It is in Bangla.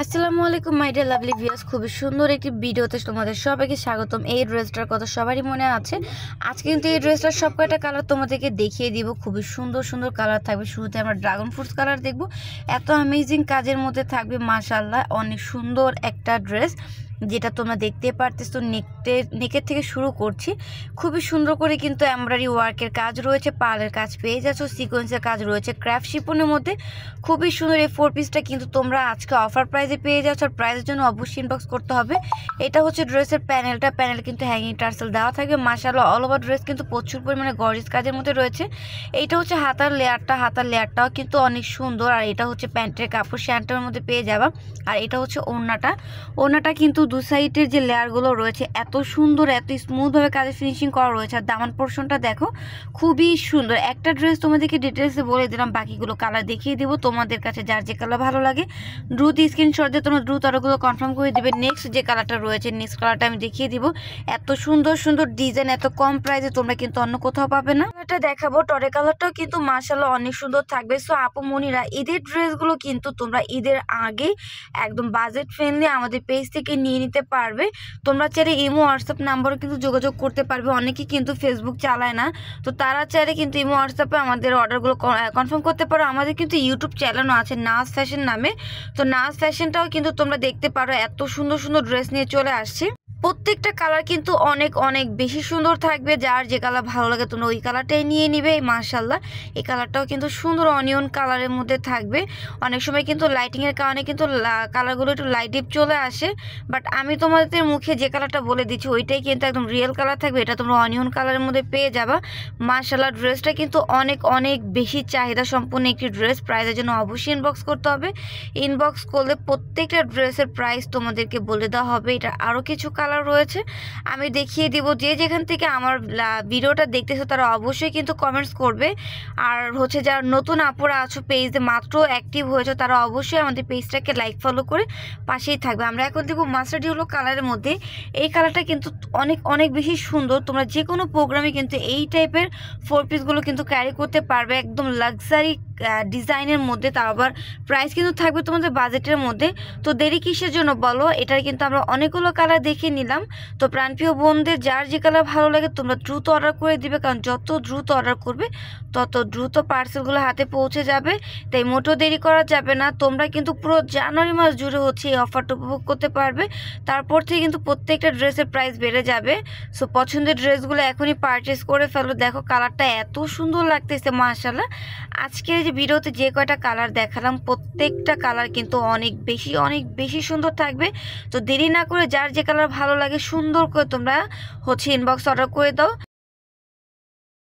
আসসালামু আলাইকুম মাই ডিয়ার লাভলি ভিউয়ার্স, খুবই সুন্দর একটি ভিডিওতে তোমাদের সবাইকে স্বাগতম। এই ড্রেসটার কথা সবারই মনে আছে। আজকে কিন্তু এই ড্রেসটার সব কয়টা কালার তোমাদেরকে দেখিয়ে দিব। খুবই সুন্দর সুন্দর কালার থাকবে। শুরুতে আমরা ড্রাগন ফ্রুটস কালার দেখব। এত অ্যামেজিং কাজের মধ্যে থাকবে, মাশাআল্লাহ অনেক সুন্দর একটা ড্রেস, যেটা তোমরা দেখতে পারতেছো। নেকের থেকে শুরু করছি, খুবই সুন্দর করে কিন্তু এমব্রয়ডারি ওয়ার্কের কাজ রয়েছে, পার্লের কাজ পেয়ে যাচ্ছ, সিকোয়েন্সের কাজ রয়েছে ক্রাফট শিপনের মধ্যে। খুবই সুন্দর এই 4 পিসটা কিন্তু তোমরা আজকে অফার প্রাইসে পেয়ে যাচ্ছ। আর প্রাইসের জন্য অবশ্যই ইনবক্স করতে হবে। এটা হচ্ছে ড্রেসের প্যানেল কিন্তু হ্যাঙ্গিং টার্সেল দেওয়া থাকবে। মাশাআল্লাহ অল ওভার ড্রেস কিন্তু প্রচুর পরিমাণে গর্জিয়াস কাজের মধ্যে রয়েছে। এইটা হচ্ছে হাতার লেয়ারটাও কিন্তু অনেক সুন্দর। আর এটা হচ্ছে প্যান্টের কাপড়, শ্যান্টের মধ্যে পেয়ে যাবা। আর এটা হচ্ছে ওড়নাটা কিন্তু দু সাইডের যে লেয়ারগুলো রয়েছে এত সুন্দর, এত স্মুথভাবে কাজে ফিনিশিং করা রয়েছে। আর দামান পোর্শনটা দেখো, খুবই সুন্দর একটা ড্রেস। তোমাদেরকে ডিটেলসে বলে দিলাম, বাকিগুলো কালার দেখিয়ে দিব। তোমাদের কাছে যার যে কালার ভালো লাগে দ্রুত স্ক্রিনশট দিয়ে তোমরা দ্রুত অর্ডারগুলো কনফার্ম করে দিবে। নেক্সট যে কালারটা রয়েছে, নেক্সট কালারটা আমি দেখিয়ে দিব। এত সুন্দর সুন্দর ডিজাইন এত কম প্রাইসে তোমরা কিন্তু অন্য কোথাও পাবে না। এটা দেখাবো টরে কালারটাও কিন্তু মাশাআল্লাহ অনেক সুন্দর থাকবে। সো আপু মনিরা, ঈদের ড্রেসগুলো কিন্তু তোমরা ঈদের আগে একদম বাজেট ফ্রেন্ডলি আমাদের পেজ থেকে নিয়ে নিতে পারবে। তোমরা চাইলে ইমো হোয়াটসঅ্যাপ নাম্বারও কিন্তু যোগাযোগ করতে পারবে। অনেকেই কিন্তু ফেসবুক চালায় না, তো তারা চাইলে কিন্তু ইমো হোয়াটসঅ্যাপে আমাদের অর্ডারগুলো কনফার্ম করতে পারো। আমাদের কিন্তু ইউটিউব চ্যানেলও আছে নাজ ফ্যাশন নামে, তো নাজ ফ্যাশনটাও কিন্তু তোমরা দেখতে পারো। এত সুন্দর সুন্দর ড্রেস নিয়ে চলে আসছে। প্রত্যেকটা কালার কিন্তু অনেক অনেক বেশি সুন্দর থাকবে। যার যে কালার ভালো লাগে তোমরা ওই কালারটাই নিয়ে নিবে। মাশাআল্লাহ এই কালারটাও কিন্তু সুন্দর অনিয়ন কালারের মধ্যে থাকবে। অনেক সময় কিন্তু লাইটিংয়ের কারণে কিন্তু কালারগুলো একটু লাইট ডিপ চলে আসে, বাট আমি তোমাদের মুখে যে কালারটা বলে দিচ্ছি ওইটাই কিন্তু একদম রিয়েল কালার থাকবে। এটা তোমরা অনিয়ন কালারের মধ্যে পেয়ে যাবা। মাশাআল্লাহ ড্রেসটা কিন্তু অনেক অনেক বেশি চাহিদা সম্পন্ন একটি ড্রেস। প্রাইসের জন্য অবশ্যই ইনবক্স করতে হবে। ইনবক্স করলে প্রত্যেকটা ড্রেসের প্রাইস তোমাদেরকে বলে দেওয়া হবে। এটা আরও কিছু কালার রয়েছে আমি দেখিয়ে দিব। যে যেখান থেকে আমার ভিডিওটা দেখতেছো তারা অবশ্যই কিন্তু কমেন্টস করবে। আর হচ্ছে যারা নতুন আপুরা আছো, পেজে মাত্র অ্যাক্টিভ হয়েছে, তারা অবশ্যই আমাদের পেজটাকে লাইক ফলো করে পাশেই থাকবে। আমরা এখন দেখব মাস্টার্ড ইয়েলো কালারের মধ্যে। এই কালারটা কিন্তু অনেক অনেক বেশি সুন্দর। তোমরা যে কোনো প্রোগ্রামে কিন্তু এই টাইপের 4 পিসগুলো কিন্তু ক্যারি করতে পারবে, একদম লাক্সারি ডিজাইনের মধ্যে। তার আবার প্রাইস কিন্তু থাকবে তোমাদের বাজেটের মধ্যে। তো দেরি কিসের জন্য বলো, এটার কিন্তু আমরা অনেকগুলো কালার দেখে নিলাম। তো প্রাণপ্রিয় বোনদের যার যে কালার ভালো লাগে তোমরা দ্রুত অর্ডার করে দিবে, কারণ যত দ্রুত অর্ডার করবে তত দ্রুত পার্সেলগুলো হাতে পৌঁছে যাবে। তাই মোটেও দেরি করা যাবে না। তোমরা কিন্তু পুরো জানুয়ারি মাস জুড়ে হচ্ছে এই অফারটা উপভোগ করতে পারবে। তারপর থেকে কিন্তু প্রত্যেকটা ড্রেসের প্রাইস বেড়ে যাবে। সো পছন্দের ড্রেসগুলো এখনই পারচেস করে ফেলো। দেখো কালারটা এত সুন্দর লাগতেছে মাশাআল্লাহ। আজকের যে ভিডিওতে যে কয়টা কালার দেখালাম প্রত্যেকটা কালার কিন্তু অনেক বেশি সুন্দর থাকবে। তো দেরি না করে যার যে কালার ভালো লাগে সুন্দর করে তোমরা হচ্ছে ইনবক্স অর্ডার করে দাও।